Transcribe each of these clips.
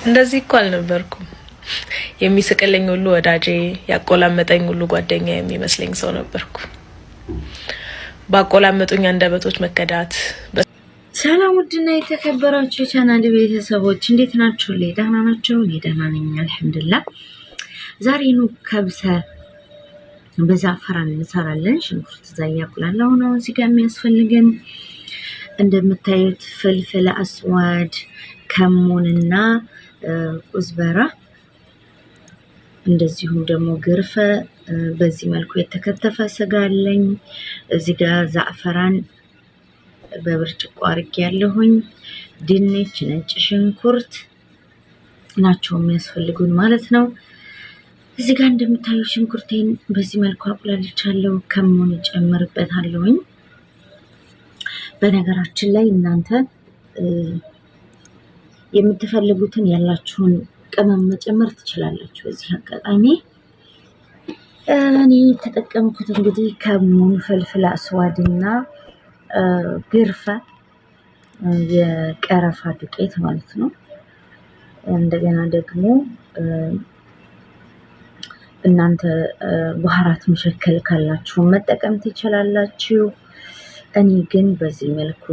እንደዚህ እኮ አልነበርኩም። የሚስቅልኝ ሁሉ ወዳጄ፣ ያቆላመጠኝ ሁሉ ጓደኛ የሚመስለኝ ሰው ነበርኩ። ባቆላመጡኝ አንደበቶች መከዳት። ሰላም ውድና የተከበራችሁ የቻናል ቤተሰቦች እንዴት ናችሁ? ደህና ናችሁ? እኔ ደህና ነኝ አልሐምዱሊላህ። ዛሬ ነው ከብሰ በዛፈራን እንሰራለን። ሽንኩርት እያቁላለሁ ነው። እዚህ ጋር የሚያስፈልገን እንደምታዩት ፍልፍል አስዋድ፣ ከሙንና ኩዝበራ እንደዚሁም ደግሞ ግርፈ፣ በዚህ መልኩ የተከተፈ ስጋ አለኝ። እዚህ ጋር ዛፈራን በብርጭቆ አርጌ ያለሁኝ፣ ድንች፣ ነጭ ሽንኩርት ናቸው የሚያስፈልጉን ማለት ነው። እዚህ ጋር እንደምታዩ ሽንኩርቴን በዚህ መልኩ አቁላልቻለሁ። ከሙን ጨምርበታለሁኝ። በነገራችን ላይ እናንተ የምትፈልጉትን ያላችሁን ቅመም መጨመር ትችላላችሁ። በዚህ አጋጣሚ እኔ የተጠቀምኩት እንግዲህ ከሙን፣ ፍልፍል አስዋድና ግርፈ የቀረፋ ዱቄት ማለት ነው። እንደገና ደግሞ እናንተ ባህራት መሸከል ካላችሁ መጠቀም ትችላላችሁ። እኔ ግን በዚህ መልኩ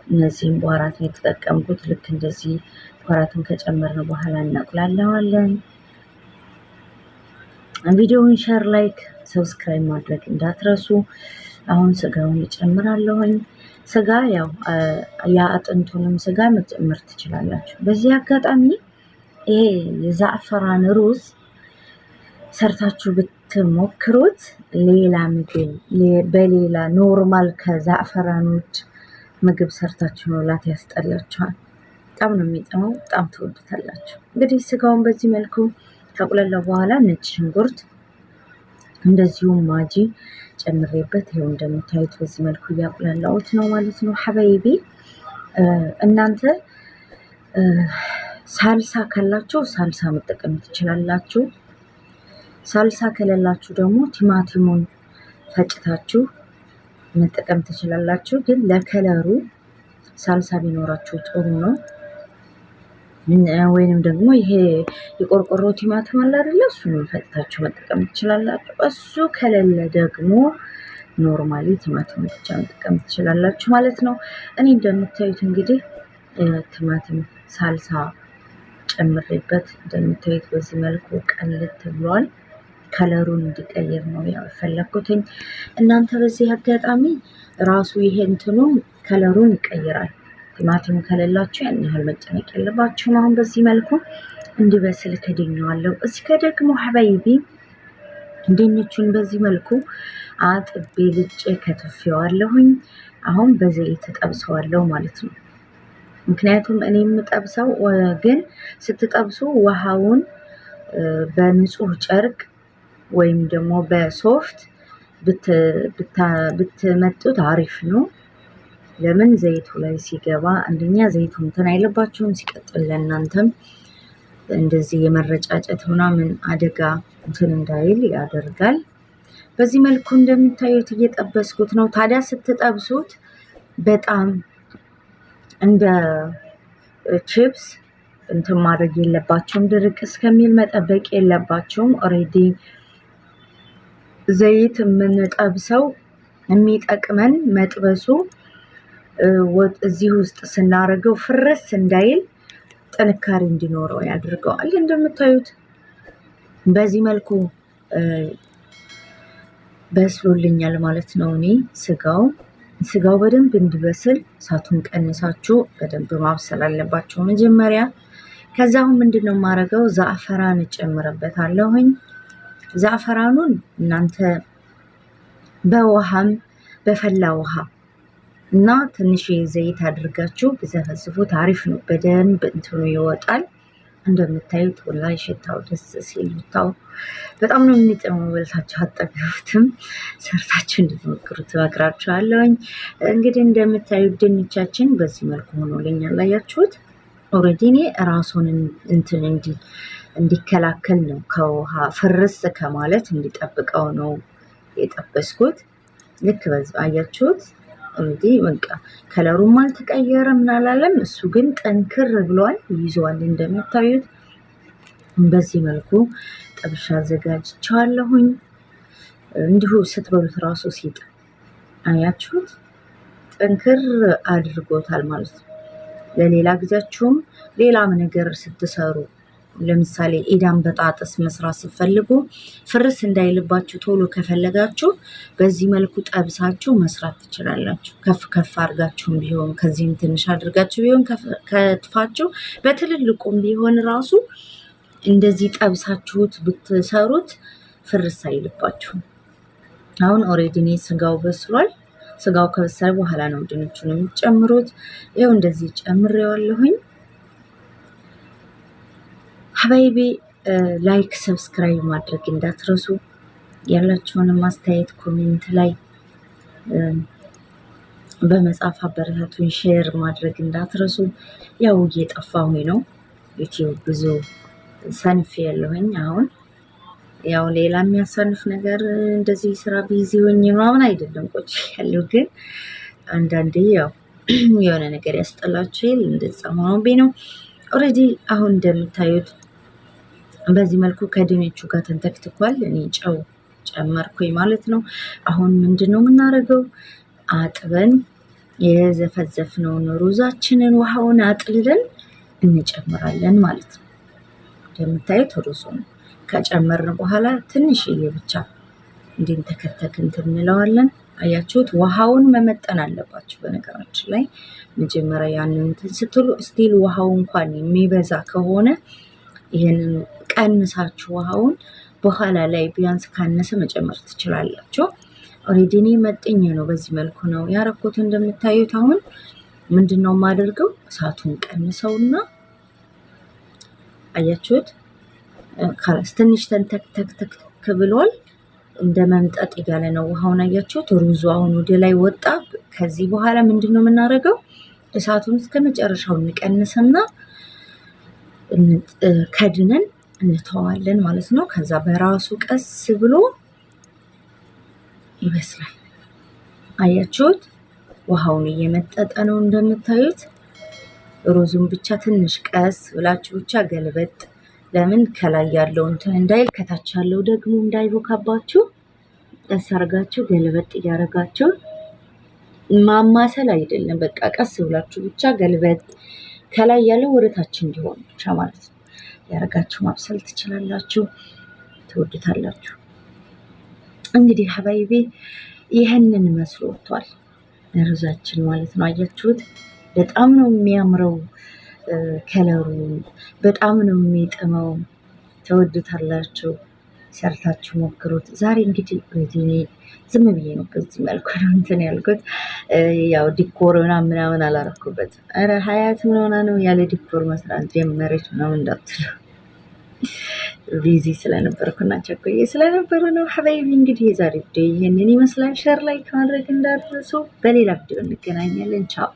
እነዚህን ባህራት ነው የተጠቀምኩት። ልክ እንደዚህ ባህራትን ከጨመርን በኋላ እናቁላለዋለን። ቪዲዮውን ሼር፣ ላይክ፣ ሰብስክራይብ ማድረግ እንዳትረሱ። አሁን ስጋውን እጨምራለሁኝ። ስጋ ያው የአጥንቱንም ስጋ መጨመር ትችላላችሁ። በዚህ አጋጣሚ ይሄ የዛዕፈራን ሩዝ ሰርታችሁ ብትሞክሩት ሌላ ምግብ በሌላ ኖርማል ከዛዕፈራኖች ምግብ ሰርታችሁ መብላት ያስጠላችኋል። በጣም ነው የሚጥመው። በጣም ትወዱታላችሁ። እንግዲህ ስጋውን በዚህ መልኩ ከቁላላው በኋላ ነጭ ሽንኩርት እንደዚሁም ማጂ ጨምሬበት ይኸው እንደምታዩት በዚህ መልኩ እያቁላላሁት ነው ማለት ነው። ሐባይቢ እናንተ ሳልሳ ካላችሁ ሳልሳ መጠቀም ትችላላችሁ። ሳልሳ ከሌላችሁ ደግሞ ቲማቲሙን ፈጭታችሁ መጠቀም ትችላላችሁ። ግን ለከለሩ ሳልሳ ቢኖራችሁ ጥሩ ነው። ወይንም ደግሞ ይሄ የቆርቆሮ ቲማቲም አለ አይደለ? እሱን ፈጭታችሁ መጠቀም ትችላላችሁ። እሱ ከሌለ ደግሞ ኖርማሊ ቲማቲም ብቻ መጠቀም ትችላላችሁ ማለት ነው። እኔ እንደምታዩት እንግዲህ ቲማቲም ሳልሳ ጨምሬበት እንደምታዩት በዚህ መልኩ ቀልት ብሏል። ከለሩን እንዲቀይር ነው ያው የፈለኩትኝ። እናንተ በዚህ አጋጣሚ ራሱ ይሄ እንትኑ ከለሩን ይቀይራል። ቲማቲም ከሌላችሁ ያን ያህል መጨነቅ የለባችሁም። አሁን በዚህ መልኩ እንዲበስል ከድኜዋለሁ። እስከ ደግሞ ሐባይቢ ድንቹን በዚህ መልኩ አጥቤ ልጬ ከትፌዋለሁኝ። አሁን በዘይት ተጠብሰዋለሁ ማለት ነው። ምክንያቱም እኔ የምጠብሰው ግን ስትጠብሱ ውሃውን በንጹህ ጨርቅ ወይም ደግሞ በሶፍት ብትመጡት አሪፍ ነው። ለምን ዘይቱ ላይ ሲገባ አንደኛ ዘይቱ እንትን አይለባችሁም፣ ሲቀጥል ለእናንተም እንደዚህ የመረጫጨት ምናምን አደጋ እንትን እንዳይል ያደርጋል። በዚህ መልኩ እንደምታዩት እየጠበስኩት ነው። ታዲያ ስትጠብሱት በጣም እንደ ቺፕስ እንትን ማድረግ የለባቸውም። ድርቅ እስከሚል መጠበቅ የለባቸውም። ኦሬዲ ዘይት የምንጠብሰው የሚጠቅመን መጥበሱ ወጥ እዚህ ውስጥ ስናደርገው ፍርስ እንዳይል ጥንካሬ እንዲኖረው ያደርገዋል። እንደምታዩት በዚህ መልኩ በስሎልኛል ማለት ነው። እኔ ስጋው በደንብ እንዲበስል እሳቱን ቀንሳችሁ በደንብ ማብሰል አለባችሁ መጀመሪያ። ከዛው ምንድነው የማደርገው ዛዕፈራን እጨምርበታለሁኝ። ዛዕፈራኑን እናንተ በውሃም በፈላ ውሃ እና ትንሽ ዘይት አድርጋችሁ ብዘፈዝፉት አሪፍ ነው። በደንብ እንትኑ ይወጣል። እንደምታዩት ወላሂ ሽታው ደስ ሲል ብታው በጣም ነው የሚጥመው። በልታችሁ አጠገቡትም ሰርታችሁ እንድትሞክሩት እመክራችኋለሁኝ። እንግዲህ እንደምታዩት ድንቻችን በዚህ መልኩ ሆኖልኛል። አያችሁት? ኦሬዲ እኔ ራሱን እንትን እንዲከላከል ነው ከውሃ ፍርስ ከማለት እንዲጠብቀው ነው የጠበስኩት። ልክ በዚህ አያችሁት? ኦሬዲ በቃ ከለሩም አልተቀየረም ምናላለም። እሱ ግን ጠንክር ብሏል፣ ይዟል እንደምታዩት። በዚህ መልኩ ጠብሻ አዘጋጅቻለሁኝ። እንዲሁ ስትበሉት ራሱ ሲጥ አያችሁት ጥንክር አድርጎታል ማለት ነው። ለሌላ ጊዜያችሁም ሌላም ነገር ስትሰሩ ለምሳሌ ኢዳን በጣጥስ መስራት ስትፈልጉ ፍርስ እንዳይልባችሁ ቶሎ ከፈለጋችሁ በዚህ መልኩ ጠብሳችሁ መስራት ትችላላችሁ። ከፍ ከፍ አድርጋችሁም ቢሆን ከዚህም ትንሽ አድርጋችሁ ቢሆን ከትፋችሁ በትልልቁም ቢሆን ራሱ እንደዚህ ጠብሳችሁት ብትሰሩት ፍርስ አይልባችሁም። አሁን ኦሬዲ እኔ ስጋው በስሏል። ስጋው ከበሰለ በኋላ ነው ድንቹን የምትጨምሩት። ይኸው እንደዚህ ጨምሬዋለሁኝ። ሀባይቢ ላይክ ሰብስክራይብ ማድረግ እንዳትረሱ። ያላችሁንም አስተያየት ኮሜንት ላይ በመጻፍ አበረታቱኝ። ሼር ማድረግ እንዳትረሱ። ያው እየጠፋሁኝ ነው ዩቲዩብ ብዙ ሰንፍ ያለሁኝ አሁን ያው ሌላ የሚያሳንፍ ነገር እንደዚህ ስራ ቢዚ ሆኜ ምናምን አይደለም ቁጭ ያለው፣ ግን አንዳንዴ ያው የሆነ ነገር ያስጠላችኋል። እንደዛ ሆኖብኝ ነው። ኦልሬዲ አሁን እንደምታዩት በዚህ መልኩ ከድንቹ ጋር ተንተክትኳል። እኔ ጨው ጨመርኩኝ ማለት ነው። አሁን ምንድነው የምናደርገው? አጥበን የዘፈዘፍነውን ሩዛችንን ውሃውን አጥልለን እንጨምራለን ማለት ነው። እንደምታዩት ሩዙን ከጨመርን በኋላ ትንሽዬ ብቻ እንድንተከተክ እንለዋለን። አያችሁት? ውሃውን መመጠን አለባችሁ። በነገራችን ላይ መጀመሪያ ያንን ስትሉ ስቲል ውሃው እንኳን የሚበዛ ከሆነ ይሄንን ቀንሳችሁ ውሃውን በኋላ ላይ ቢያንስ ካነሰ መጨመር ትችላላችሁ። ኦሬዲ እኔ መጥኜ ነው በዚህ መልኩ ነው ያረኩት። እንደምታዩት አሁን ምንድነው የማደርገው? እሳቱን ቀንሰውና አያችሁት? ካላስ ትንሽ ተንተክተክ ብሏል። እንደ መምጠጥ እያለ ነው ውሃውን። አያችሁት? ሩዙ አሁን ወደ ላይ ወጣ። ከዚህ በኋላ ምንድነው የምናደርገው? እሳቱን እስከ መጨረሻው እንቀንስና ከድነን እንተዋለን ማለት ነው። ከዛ በራሱ ቀስ ብሎ ይበስላል። አያችሁት? ውሃውን እየመጠጠ ነው እንደምታዩት። ሩዙን ብቻ ትንሽ ቀስ ብላችሁ ብቻ ገልበጥ፣ ለምን ከላይ ያለው እንትን እንዳይል ከታች ያለው ደግሞ እንዳይቦካባችሁ ቀስ አርጋችሁ ገልበጥ እያረጋችሁ ማማሰል አይደለም፣ በቃ ቀስ ብላችሁ ብቻ ገልበጥ፣ ከላይ ያለው ወደ ታች እንዲሆን ብቻ ማለት ነው ያረጋችሁ ማብሰል ትችላላችሁ። ትወዱታላችሁ። እንግዲህ ሀባይቤ ይህንን መስሎ ወጥቷል ሩዛችን ማለት ነው። አያችሁት? በጣም ነው የሚያምረው። ከለሩ በጣም ነው የሚጥመው። ተወዱታላችሁ። ሰርታችሁ ሞክሩት። ዛሬ እንግዲህ እኔ ዝም ብዬ ነው በዚህ መልኩ ነው እንትን ያልኩት። ያው ዲኮር ምናምን አላረኩበትም። ኧረ ሀያት ምን ሆና ነው ያለ ዲኮር መስራት ጀመረች ምናምን እንዳትሉ፣ ቢዚ ስለነበርኩና ቸኮዬ ስለነበረ ነው። ሀባይቢ እንግዲህ የዛሬ ቪዲዮ ይሄንን ይመስላል። ሼር ላይክ ማድረግ እንዳትረሱ። በሌላ ቪዲዮ እንገናኛለን። ቻው